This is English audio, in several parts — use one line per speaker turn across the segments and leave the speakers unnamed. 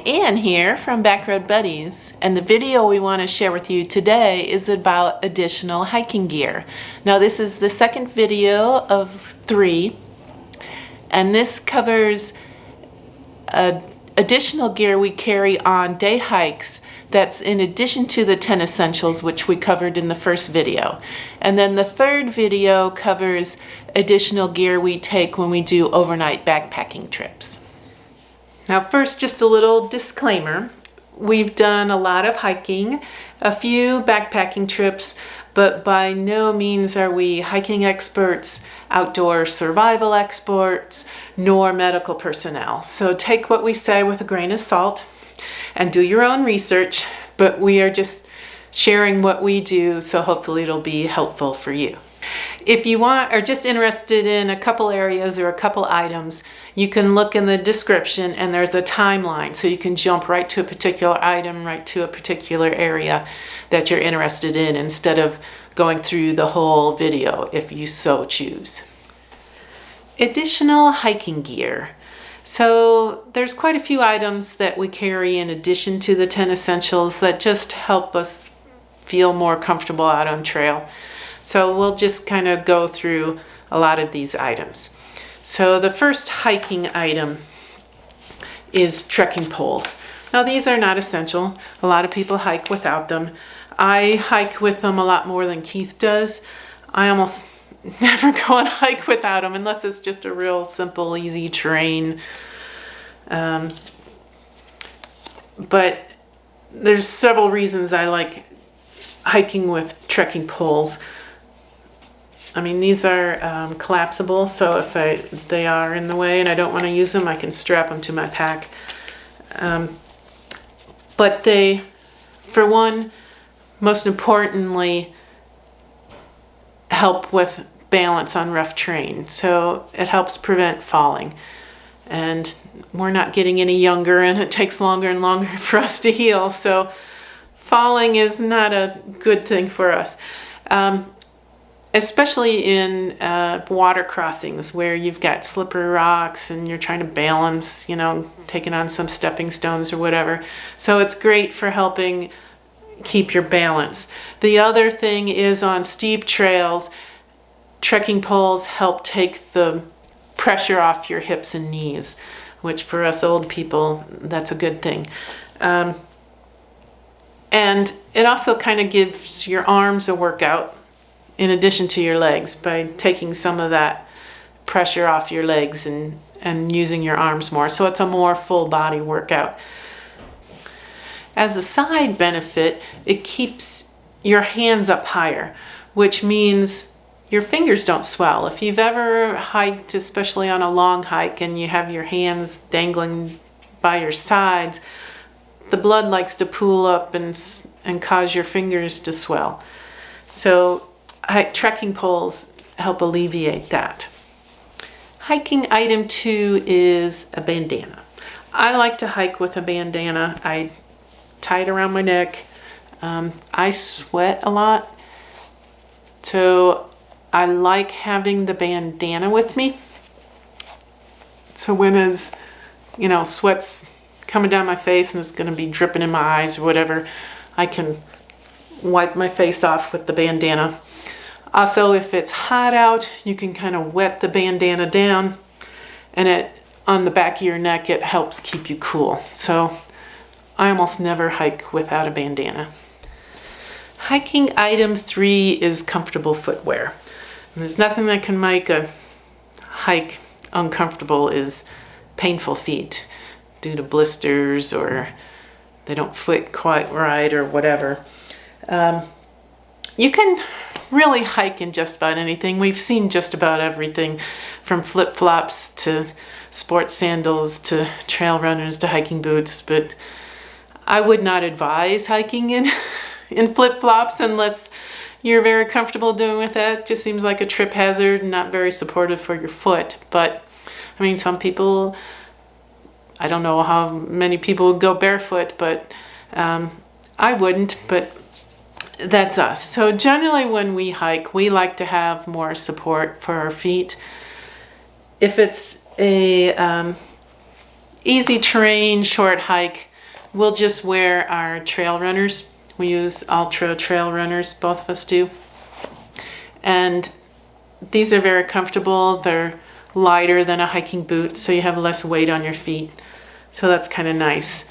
Ann here from Backroad Buddies, and the video we want to share with you today is about additional hiking gear. Now this is the second video of 3, and this covers additional gear we carry on day hikes that's in addition to the 10 essentials which we covered in the first video. And then the third video covers additional gear we take when we do overnight backpacking trips. Now first, just a little disclaimer. We've done a lot of hiking, a few backpacking trips, but by no means are we hiking experts, outdoor survival experts, nor medical personnel. So take what we say with a grain of salt and do your own research, but we are just sharing what we do, so hopefully it'll be helpful for you. If you are just interested in a couple areas or a couple items, you can look in the description and there's a timeline, so you can jump right to a particular item, right to a particular area that you're interested in instead of going through the whole video if you so choose. Additional hiking gear. So there's quite a few items that we carry in addition to the 10 essentials that just help us feel more comfortable out on trail. So we'll just kind of go through a lot of these items. So the first hiking item is trekking poles. Now these are not essential. A lot of people hike without them. I hike with them a lot more than Keith does. I almost never go on a hike without them unless it's just a real simple, easy terrain. But there's several reasons I like hiking with trekking poles. I mean, these are collapsible, so if they are in the way and I don't want to use them, I can strap them to my pack. But they, for one, most importantly, help with balance on rough terrain. So it helps prevent falling. And we're not getting any younger, and it takes longer and longer for us to heal. So falling is not a good thing for us. Especially in water crossings where you've got slippery rocks and you're trying to balance, taking on some stepping stones or whatever. So it's great for helping keep your balance. The other thing is on steep trails, trekking poles help take the pressure off your hips and knees, which for us old people, that's a good thing. And it also kind of gives your arms a workout in addition to your legs by taking some of that pressure off your legs and using your arms more. So it's a more full body workout. As a side benefit, it keeps your hands up higher, which means your fingers don't swell. If you've ever hiked, especially on a long hike, and you have your hands dangling by your sides, the blood likes to pool up and cause your fingers to swell. So trekking poles help alleviate that. Hiking item 2 is a bandana. I like to hike with a bandana. I tie it around my neck. I sweat a lot, so I like having the bandana with me. So when sweat's coming down my face and it's going to be dripping in my eyes or whatever, I can wipe my face off with the bandana. Also, if it's hot out, you can kind of wet the bandana down, and on the back of your neck, it helps keep you cool. So I almost never hike without a bandana. Hiking item 3 is comfortable footwear. And there's nothing that can make a hike uncomfortable is painful feet due to blisters or they don't fit quite right or whatever. You can really hike in just about anything. We've seen just about everything from flip-flops to sports sandals to trail runners to hiking boots, but I would not advise hiking in flip-flops unless you're very comfortable doing with that. It just seems like a trip hazard and not very supportive for your foot. But I mean, some people, I don't know how many people would go barefoot, but I wouldn't, but that's us. So generally when we hike, we like to have more support for our feet. If it's a easy terrain, short hike, we'll just wear our trail runners. We use Ultra trail runners, both of us do. And these are very comfortable. They're lighter than a hiking boot, so you have less weight on your feet. So that's kind of nice.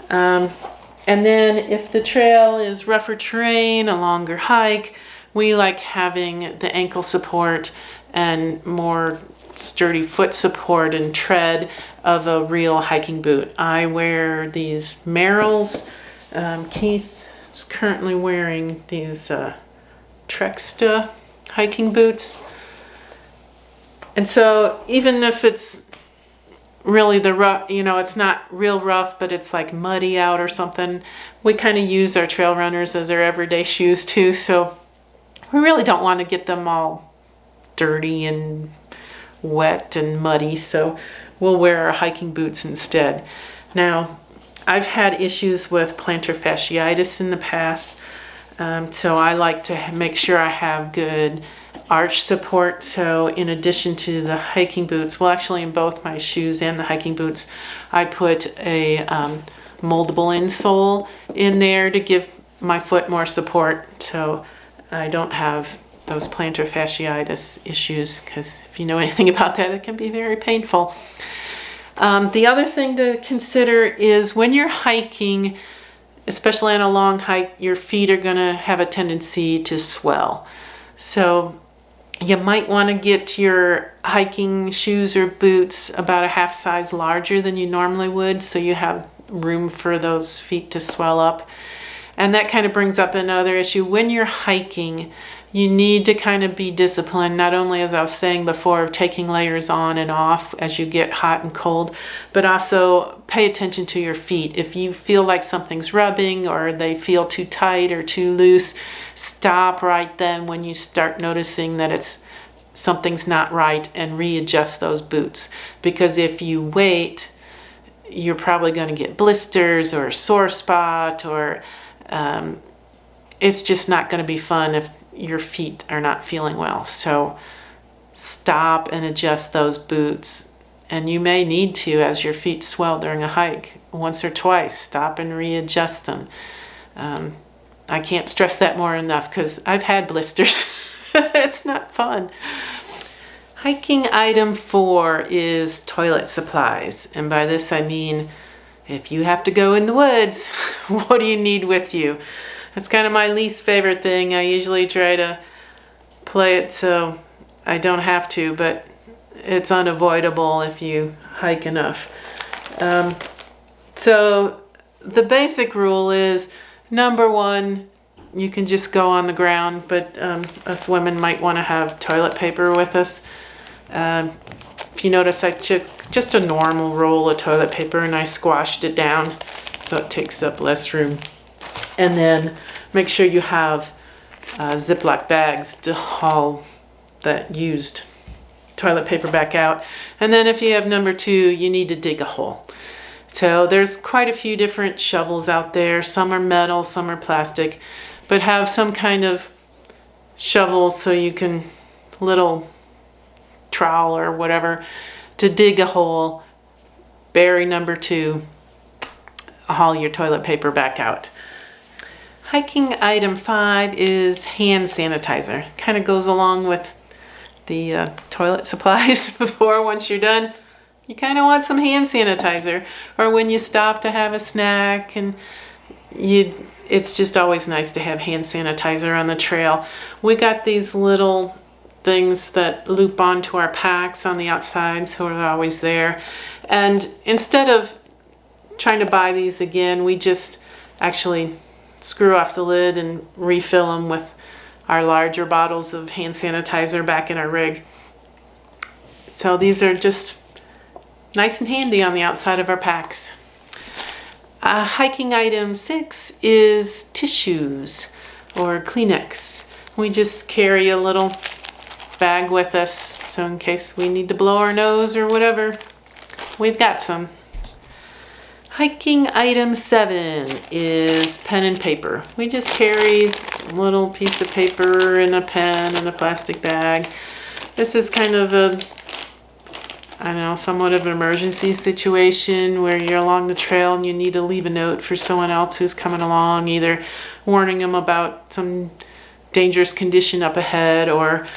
And then if the trail is rougher terrain, a longer hike, we like having the ankle support and more sturdy foot support and tread of a real hiking boot. I wear these Merrells. Keith is currently wearing these Trexta hiking boots. And so even if it's really the rough, you know, it's not real rough, but it's like muddy out or something, we kind of use our trail runners as our everyday shoes too. So we really don't want to get them all dirty and wet and muddy. So we'll wear our hiking boots instead. Now, I've had issues with plantar fasciitis in the past. So I like to make sure I have good arch support. So in addition to the hiking boots, well, actually in both my shoes and the hiking boots, I put a moldable insole in there to give my foot more support, so I don't have those plantar fasciitis issues, because if you know anything about that, it can be very painful. The other thing to consider is when you're hiking, especially on a long hike, your feet are going to have a tendency to swell. So you might want to get your hiking shoes or boots about a half size larger than you normally would, so you have room for those feet to swell up. And that kind of brings up another issue. When you're hiking, you need to kind of be disciplined, not only, as I was saying before, of taking layers on and off as you get hot and cold, but also pay attention to your feet. If you feel like something's rubbing or they feel too tight or too loose, stop right then when you start noticing that something's not right, and readjust those boots. Because if you wait, you're probably going to get blisters or a sore spot, or it's just not going to be fun if your feet are not feeling well. So stop and adjust those boots. And you may need to, as your feet swell during a hike, once or twice, stop and readjust them. I can't stress that more enough, because I've had blisters. It's not fun. Hiking item 4 is toilet supplies. And by this I mean, if you have to go in the woods, what do you need with you? That's kind of my least favorite thing. I usually try to play it so I don't have to, but it's unavoidable if you hike enough. So the basic rule is, number 1, you can just go on the ground, but us women might want to have toilet paper with us. If you notice, I took just a normal roll of toilet paper and I squashed it down so it takes up less room. And then make sure you have Ziploc bags to haul that used toilet paper back out. And then if you have number 2, you need to dig a hole. So there's quite a few different shovels out there. Some are metal, some are plastic, but have some kind of shovel so you can, little trowel or whatever, to dig a hole, bury number 2, haul your toilet paper back out. Hiking item 5 is hand sanitizer. Kind of goes along with the toilet supplies before. Once you're done, you kind of want some hand sanitizer. Or when you stop to have a snack, and it's just always nice to have hand sanitizer on the trail. We got these little things that loop onto our packs on the outside, so they're always there. And instead of trying to buy these again, we just actually screw off the lid and refill them with our larger bottles of hand sanitizer back in our rig. So these are just nice and handy on the outside of our packs. Hiking item 6 is tissues or Kleenex. We just carry a little bag with us, so in case we need to blow our nose or whatever, we've got some. Hiking item 7 is pen and paper. We just carry a little piece of paper and a pen and a plastic bag. This is kind of a I don't know, somewhat of an emergency situation where you're along the trail and you need to leave a note for someone else who's coming along, either warning them about some dangerous condition up ahead or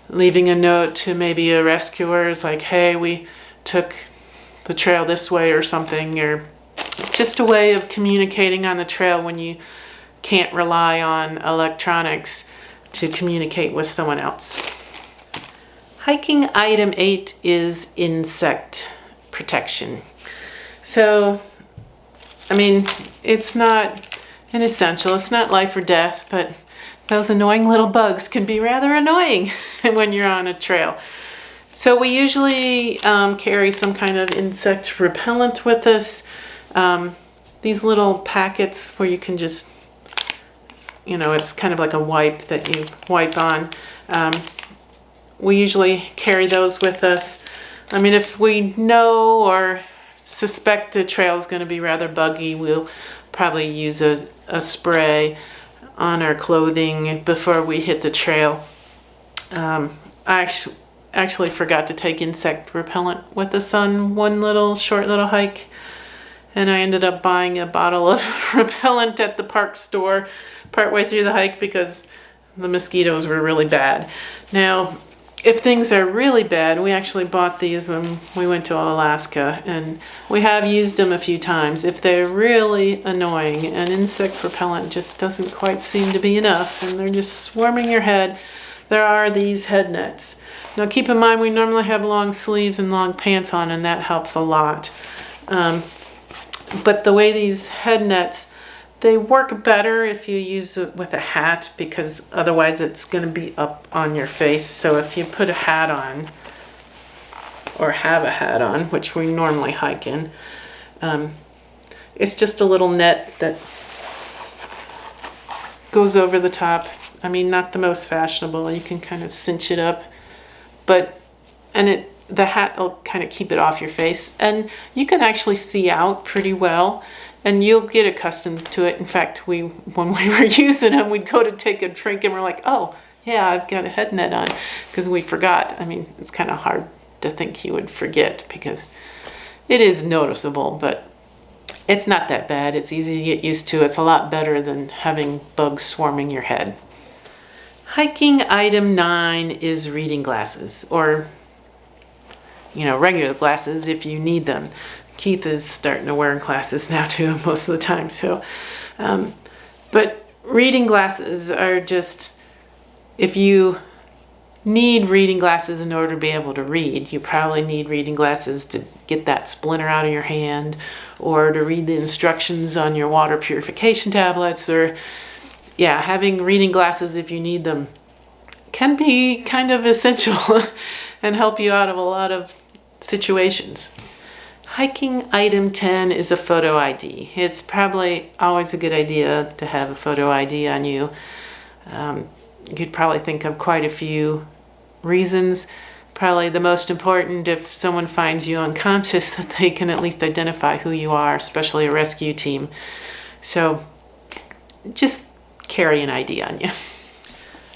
leaving a note to maybe a rescuer. It's like, hey, we took the trail this way or something, or just a way of communicating on the trail when you can't rely on electronics to communicate with someone else. Hiking item 8 is insect protection. So, I mean, it's not an essential, it's not life or death, but those annoying little bugs can be rather annoying when you're on a trail. So we usually carry some kind of insect repellent with us. These little packets where you can just, you know, it's kind of like a wipe that you wipe on. We usually carry those with us. I mean, if we know or suspect the trail is going to be rather buggy, we'll probably use a spray on our clothing before we hit the trail. I actually forgot to take insect repellent with us on one short little hike, and I ended up buying a bottle of repellent at the park store partway through the hike because the mosquitoes were really bad. Now, if things are really bad, we actually bought these when we went to Alaska, and we have used them a few times. If they're really annoying and insect repellent just doesn't quite seem to be enough and they're just swarming your head, there are these head nets. Now keep in mind we normally have long sleeves and long pants on, and that helps a lot. But the way these head nets, they work better if you use it with a hat, because otherwise it's going to be up on your face. So if you put a hat on, or have a hat on, which we normally hike in, it's just a little net that goes over the top. I mean, not the most fashionable. You can kind of cinch it up, the hat will kind of keep it off your face, and you can actually see out pretty well. And you'll get accustomed to it. In fact, when we were using them, we'd go to take a drink and we're like, oh, yeah, I've got a head net on, because we forgot. I mean, it's kind of hard to think you would forget because it is noticeable, but it's not that bad. It's easy to get used to. It's a lot better than having bugs swarming your head. Hiking item 9 is reading glasses, or, you know, regular glasses if you need them. Keith is starting to wear glasses now too, most of the time. So, but reading glasses are just, if you need reading glasses in order to be able to read, you probably need reading glasses to get that splinter out of your hand, or to read the instructions on your water purification tablets, or yeah, having reading glasses if you need them can be kind of essential and help you out of a lot of situations. Hiking item 10 is a photo ID. It's probably always a good idea to have a photo ID on you. You could probably think of quite a few reasons. Probably the most important, if someone finds you unconscious, that they can at least identify who you are, especially a rescue team. So just carry an ID on you.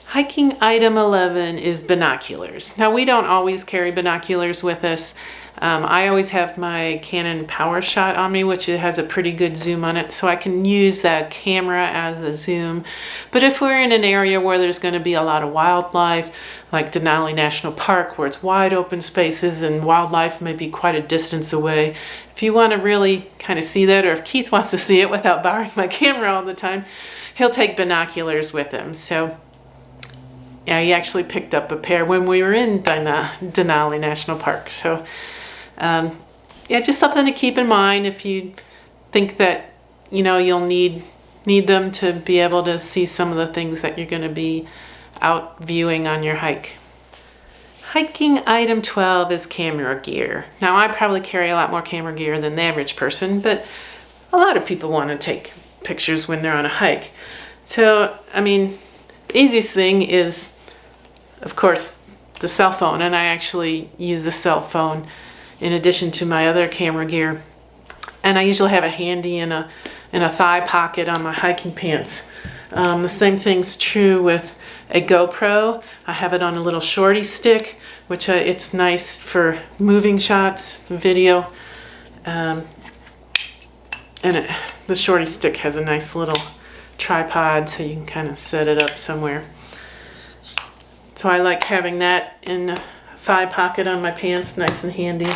Hiking item 11 is binoculars. Now, we don't always carry binoculars with us. I always have my Canon PowerShot on me, which has a pretty good zoom on it, so I can use that camera as a zoom. But if we're in an area where there's going to be a lot of wildlife, like Denali National Park, where it's wide open spaces and wildlife may be quite a distance away, if you want to really kind of see that, or if Keith wants to see it without borrowing my camera all the time, he'll take binoculars with him. So yeah, he actually picked up a pair when we were in Denali National Park. So yeah, just something to keep in mind if you think that, you know, you'll need them to be able to see some of the things that you're going to be out viewing on your hike. Hiking item 12 is camera gear. Now, I probably carry a lot more camera gear than the average person, but a lot of people want to take pictures when they're on a hike. So, I mean, the easiest thing is, of course, the cell phone, and I actually use the cell phone in addition to my other camera gear. And I usually have it handy in a thigh pocket on my hiking pants. The same thing's true with a GoPro. I have it on a little shorty stick, which it's nice for moving shots, video. And the shorty stick has a nice little tripod, so you can kind of set it up somewhere. So I like having that in the thigh pocket on my pants, nice and handy.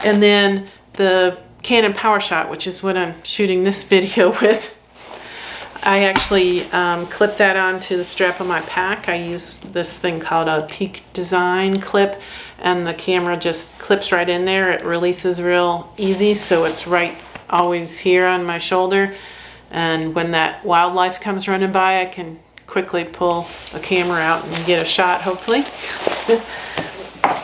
And then the Canon PowerShot, which is what I'm shooting this video with. I actually clip that onto the strap of my pack. I use this thing called a Peak Design clip, and the camera just clips right in there. It releases real easy, so it's right always here on my shoulder. And when that wildlife comes running by, I can quickly pull a camera out and get a shot, hopefully.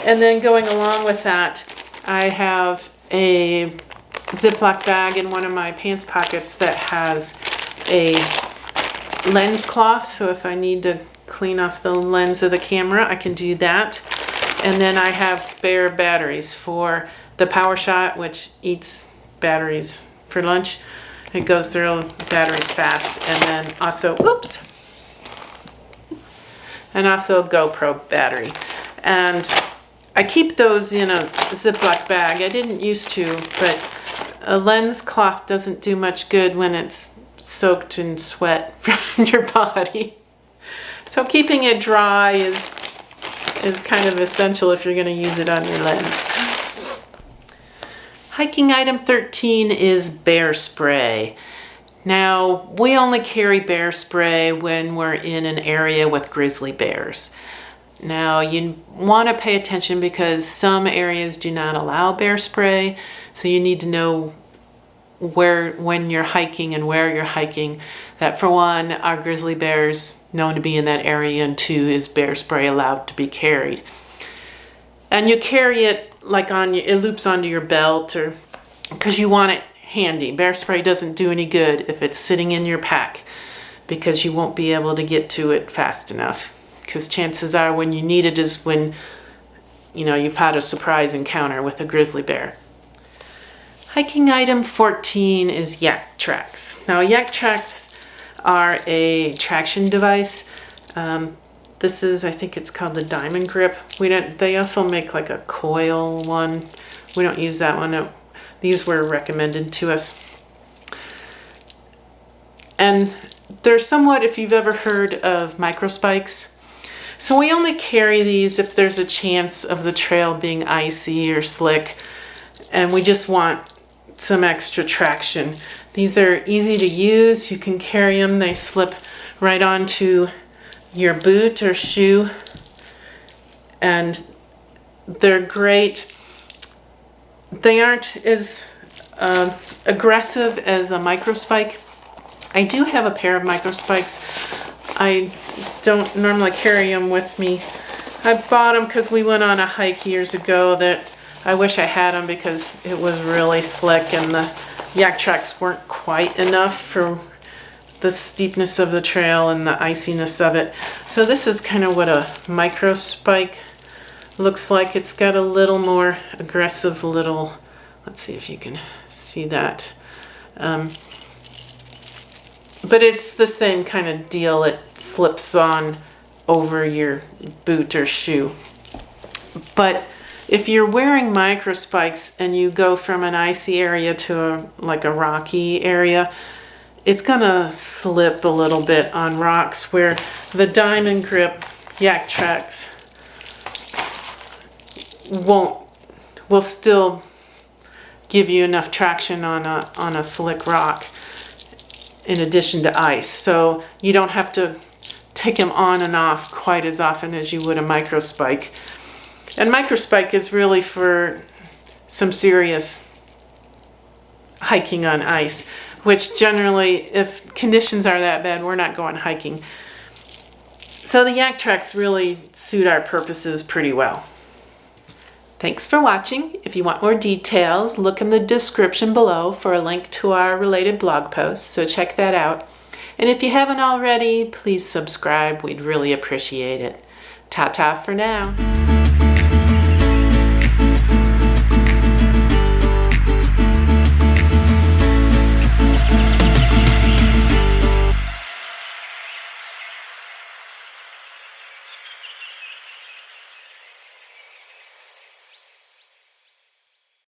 And then going along with that, I have a Ziploc bag in one of my pants pockets that has a lens cloth, so if I need to clean off the lens of the camera, I can do that. And then I have spare batteries for the PowerShot, which eats batteries for lunch. It goes through batteries fast. And then also, oops, and also a GoPro battery. And I keep those in a Ziploc bag. I didn't used to, but a lens cloth doesn't do much good when it's soaked in sweat from your body. So keeping it dry is kind of essential if you're going to use it on your lens. Hiking item 13 is bear spray. Now, we only carry bear spray when we're in an area with grizzly bears. Now, you want to pay attention because some areas do not allow bear spray, so you need to know when you're hiking and where you're hiking, that for one, are grizzly bears known to be in that area, and two, is bear spray allowed to be carried. And you carry it like it loops onto your belt, or because you want it handy. Bear spray doesn't do any good if it's sitting in your pack, because you won't be able to get to it fast enough, because chances are when you need it is when you've had a surprise encounter with a grizzly bear. Hiking item 14 is Yaktrax. Now, Yaktrax are a traction device. This is, I think it's called the Diamond Grip. They also make like a coil one. We don't use that one. No. These were recommended to us. And they're somewhat, if you've ever heard of micro spikes. So we only carry these if there's a chance of the trail being icy or slick, and we just want some extra traction. These are easy to use. You can carry them. They slip right onto your boot or shoe, and they're great. They aren't as aggressive as a micro spike. I do have a pair of micro spikes. I don't normally carry them with me. I bought them because we went on a hike years ago that I wish I had them because it was really slick, and the Yaktrax weren't quite enough for the steepness of the trail and the iciness of it. So this is kind of what a micro spike looks like. It's got a little more aggressive let's see if you can see that. But it's the same kind of deal. It slips on over your boot or shoe. But if you're wearing micro spikes and you go from an icy area to a rocky area, it's gonna slip a little bit on rocks, where the Diamond Grip Yaktrax will still give you enough traction on a slick rock in addition to ice. So you don't have to take them on and off quite as often as you would a micro spike. And micro spike is really for some serious hiking on ice, which generally, if conditions are that bad, we're not going hiking. So the Yaktrax really suit our purposes pretty well. Thanks for watching. If you want more details, look in the description below for a link to our related blog posts, so check that out. And if you haven't already, please subscribe. We'd really appreciate it. Ta-ta for now.